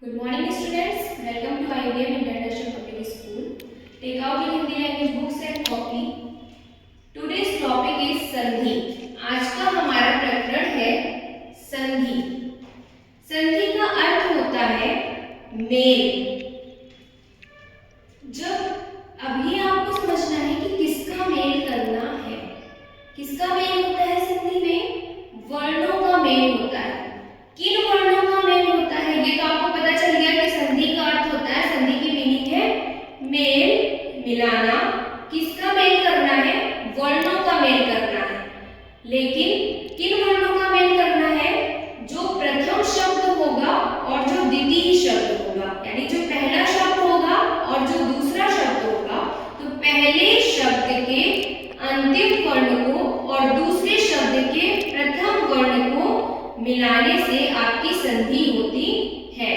Good morning students. Welcome to IBM International Public School. Take out your Hindi language books and copy. Today's topic is संधि. आज का हमारा प्रकरण है संधि. संधि का अर्थ होता है मेल. जब अभी आपको समझना है कि किसका मेल करना है. किसका मेल होता है संधि में? वर्णों का मेल होता है. किन वर्णों का मेल होता है ये तो आपको पता चल गया कि संधि का अर्थ होता है, संधि की मीनिंग है मेल, मिलाना. किसका मेल करना है? वर्णों का मेल करना है. लेकिन किन वर्णों का मेल करना है? जो प्रथम शब्द होगा और जो द्वितीय शब्द होगा, यानी जो पहला शब्द होगा और जो दूसरा शब्द होगा. तो पहले शब्द के अंतिम वर्ण को और दूसरे शब्द के प्रथम वर्ण को मिलाने से आपकी संधि होती है.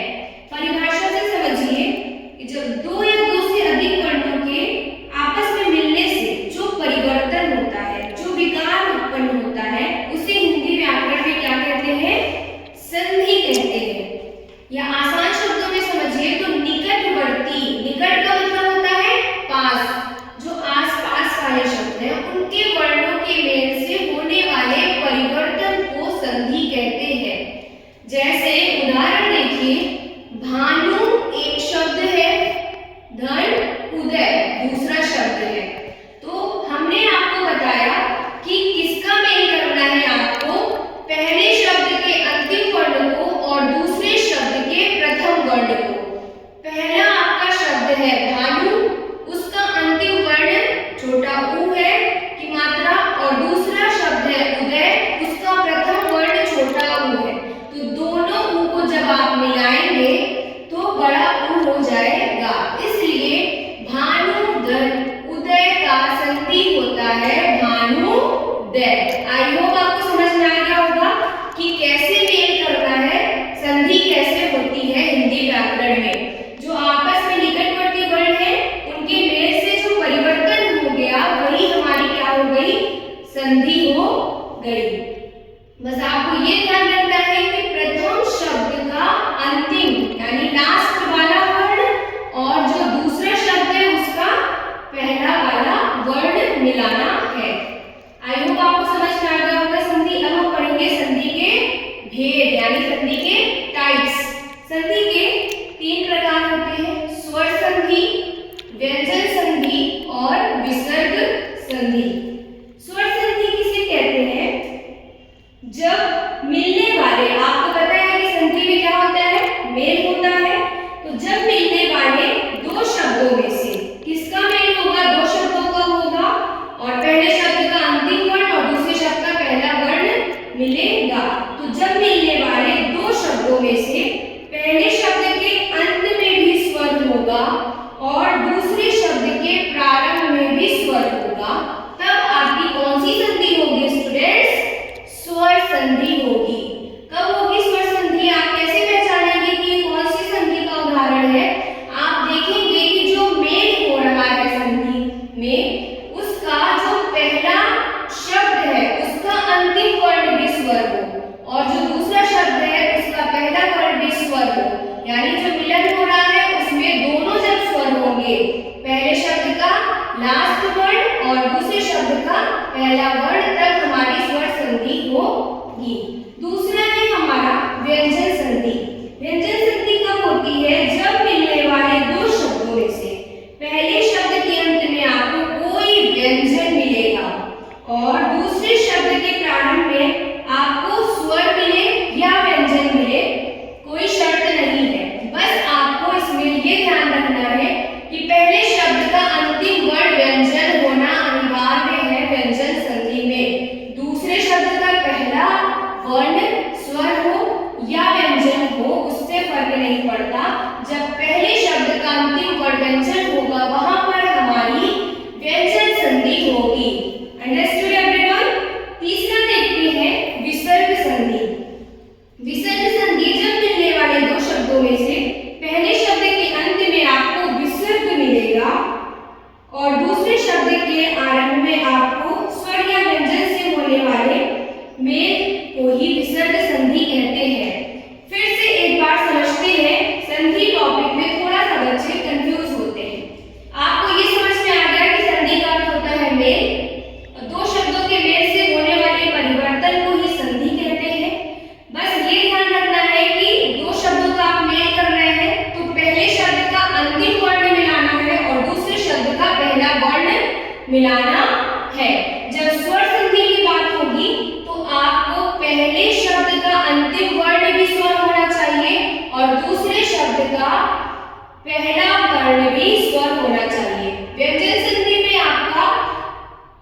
परिभाषा से समझिए कि जब दो या दो से अधिक वर्णों के आपस में मिलने से जो परिवर्तन होता है, जो विकार उत्पन्न होता है, उसे हिंदी व्याकरण में क्या कहते हैं? संधि कहते हैं. या आसान शब्दों में समझिए तो निकटवर्ती. निकट का मतलब होता है पास. जो आस-पास वाले शब्द हैं उनके वर्णों के मेल से होने वाले परिवर्तन को संधि कहते हैं. जैसे उदाहरण देखिए, भानु एक शब्द है, धन उदय दूसरा शब्द है. तो हमने आपको बताया कि किसका मेल करना है आपको? पहले शब्द के अंतिम वर्ण को और दूसरे शब्द के प्रथम वर्ण को. पहला आपका शब्द है भानु, उसका अंतिम वर्ण छोटा ऊ है की मात्रा, और दूसरा शब्द है उदय, उसका प्रथम वर्ण छोटा ऊ है. तो दोनों ऊ को जब आप मिलाएंगे तो बड़ा ऊ हो जाएगा. इसलिए भानु धन उदय का संधि होता है भानुदय. आई होप आपको समझ में आ गया होगा कि कैसे मेल करना है, संधि कैसे होती है हिंदी व्याकरण में. जो आपस में निकटवर्ती वर्ण है उनके मेल से जो परिवर्तन हो गया वही हमारी क्या हो गई? संधि हो गई. बस आपको ये ध्यान रखना है कि प्रथम शब्द का अंतिम यानी लास्ट वाला वर्ण और जो दूसरा शब्द है उसका पहला वाला वर्ण मिलाना है. आई होप आपको समझ में आ गया होगा संधि. अब हम पढ़ेंगे संधि के भेद यानी संधि के टाइप्स. संधि के 3 प्रकार होते हैं: स्वर संधि, व्यंजन संधि और विसर्ग संधि. स्वर संधि किसे कहते हैं? जब मिलने वाले, आपको पता है कि संधि में क्या होता है? मेल होता है. तो जब मिलने वाले दो शब्दों में से किसका मेल होगा? दो शब्दों का होगा और पहले शब्द का अंतिम वर्ण और दूसरे शब्द का पहला वर्ण मिलेगा. तो जब मिलने वाले दो शब्दों में से पहले शब्द के अंत में भी स्वर होगा और दूसरे शब्द के प्रारंभ में भी स्वर होगा, तब आपकी कौन सी संधि होगी स्टूडेंट्स? स्वर संधि होगी. कब होगी स्वर संधि? आप कैसे पहचानेंगे कि ये कौन सी संधि का उदाहरण है? आप देखेंगे कि जो मेल हो रहा है संधि में, उसका जो पहला शब्द है उसका अंतिम वर्ण भी स्वर हो और जो दूसरा शब्द है उसका पहला वर्ण भी स्वर हो. यानी जो मिलन हो रहा है उसमें दोनों जब स्वर होंगे, पहले शब्द का लास्ट वर्ण और दूसरे शब्द का पहला वर्ण, तब हमारी स्वर संधि होगी. दूसरा है हमारा व्यंजन संधि. व्यंजन संधि कब होती है? जब मिलने वाले दो शब्दों में से पहले शब्द के अंत में आपको कोई व्यंजन मिलेगा और दूसरे शब्द के प्रारंभ में आपको स्वर मिले या व्यंजन मिले, कोई शर्त नहीं है. बस आपको इसमें ये ध्यान रखना है कि पहले शब्द का अंतिम वर्ण व्यंजन होना अनिवार्य है व्यंजन संधि में. दूसरे शब्द का पहला वर्ण स्वर हो या व्यंजन हो उससे फर्क नहीं पड़ता. जब पहले शब्द का अंतिम वर्ण व्यंजन होगा वहां पर हमारी व्यंजन संधि होगी. Understood everyone? तीसरा देखते हैं विसर्ग संधि. विसर्ग संधि जब मिलने वाले दो शब्दों में से पहले शब्द के अंत में आपको विसर्ग मिलेगा और दूसरे शब्द के आरंभ में आपको स्वर या व्यंजन से होने वाले मेल को ही विसर्ग संधि कहते हैं. फिर से एक बार समझते हैं मिलाना है। जब स्वर संधि की बात होगी तो आपको पहले शब्द का अंतिम वर्ण भी स्वर होना चाहिए और दूसरे शब्द का पहला वर्ण भी स्वर होना चाहिए। व्यंजन संधि में आपका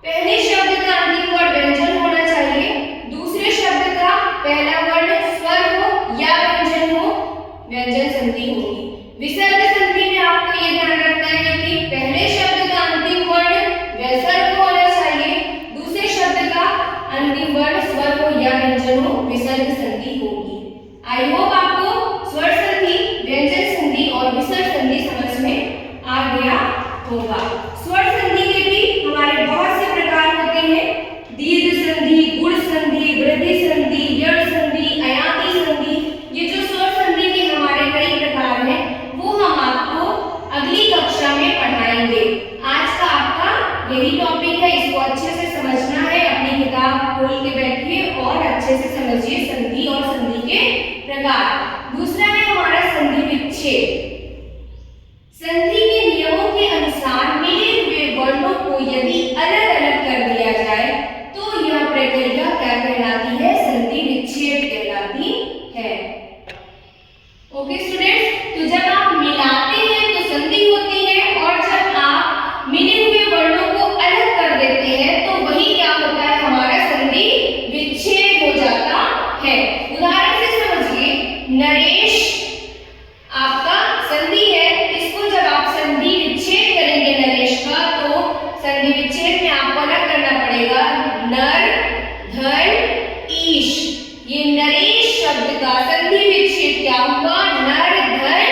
पहले शब्द का अंतिम वर्ण व्यंजन होना चाहिए, दूसरे शब्द का पहला वर्ण स्वर हो या व्यंजन हो, व्यंजन संधि होगी। विसर्ग संधि में आपको ये ध्यान रखना है कि पहले शब्द का अंतिम वर्ण विसर्ग होना चाहिए, दूसरे शब्द का अंतिम वर्ण स्वर हो या व्यंजन हो, विसर्ग संधि होगी। आई होप आपको स्वर संधि, व्यंजन संधि और विसर्ग संधि समझ में आ गया होगा। स्वर संधि के भी हमारे बहुत से प्रकार होते हैं, दीर्घ संधि, गुण संधि, वृद्धि संधि, यण संधि, अयाति संधि। ये जो स्वर संधि के हमारे कई प्रकार हैं वो हम आपको अगली कक्षा में पढ़ाएंगे। आज का आपका यही टॉपिक है, इसको अच्छे से समझना है। अपनी किताब खोल के बैठिए और अच्छे से समझिए संधि और संधि के प्रकार। दूसरा है हमारा संधि विच्छेद। संधि के नियमों के अनुसार मिले हुए वर्णों को यदि अलग अलग कर दिया जाए तो यह प्रक्रिया क्या कहलाती है? संधि विच्छेद कहलाती है। ओके स्टूडेंट्स, तो जब आप मिलाते हैं तो संधि होती है और जब आप मिले हुए वर्णों को अलग कर देते हैं तो वही क्या होता है? हमारा संधि विच्छेद हो जाता है। उदाहरण से समझिए, नरेश आपका संधि है, इसको जब आप संधि विच्छेद करेंगे नरेश का तो संधि विच्छेद में आपको अलग करना पड़ेगा नर धन ईश। ये नरेश शब्द का संधि विच्छेद क्या हुआ? नर धन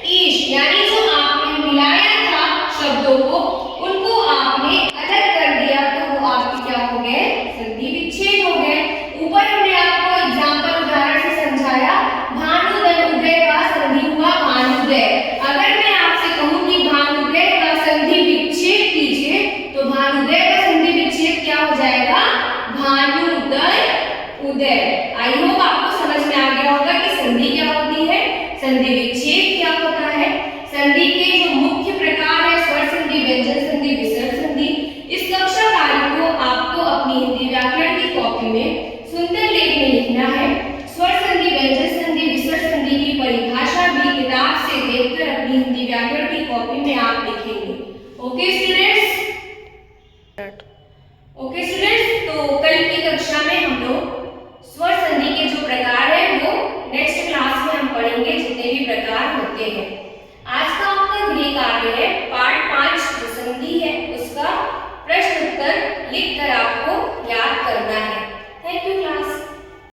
ईश, यानी जो आपने मिलाया था शब्दों को उनको आपने अलग कर दिया तो वो आपके क्या हो गए? संधि विच्छेद हो गए। ऊपर हमने आपको एग्जांपल उदाहरण से समझाया, भानुदय उदय का संधि हुआ भानुदय। अगर मैं आपसे कहूं कि भानुदय का संधि विच्छेद कीजिए तो भानुदय का संधि विच्छेद क्या हो जाएगा? भानुदय उदय। आई होप आपको समझ में आ गया होगा कि संधि क्या होती है, संधि विच्छेद क्या होता है। संधि के जो मुख्य प्रकार है स्वर संधि, व्यंजन संधि, विसर्ग संधि। इस कक्षा कार्य को आपको अपनी हिंदी व्याकरण की कॉपी में सुंदर लेख में लिखना है। स्वर संधि, व्यंजन संधि, विसर्ग संधि की परिभाषा भी किताब से देखकर अपनी हिंदी व्याकरण की कॉपी में आप लिखेंगे। Okay students? ओके स्टूडेंट्स, तो कल की कक्षा में हम लोग स्वर संधि के जो प्रकार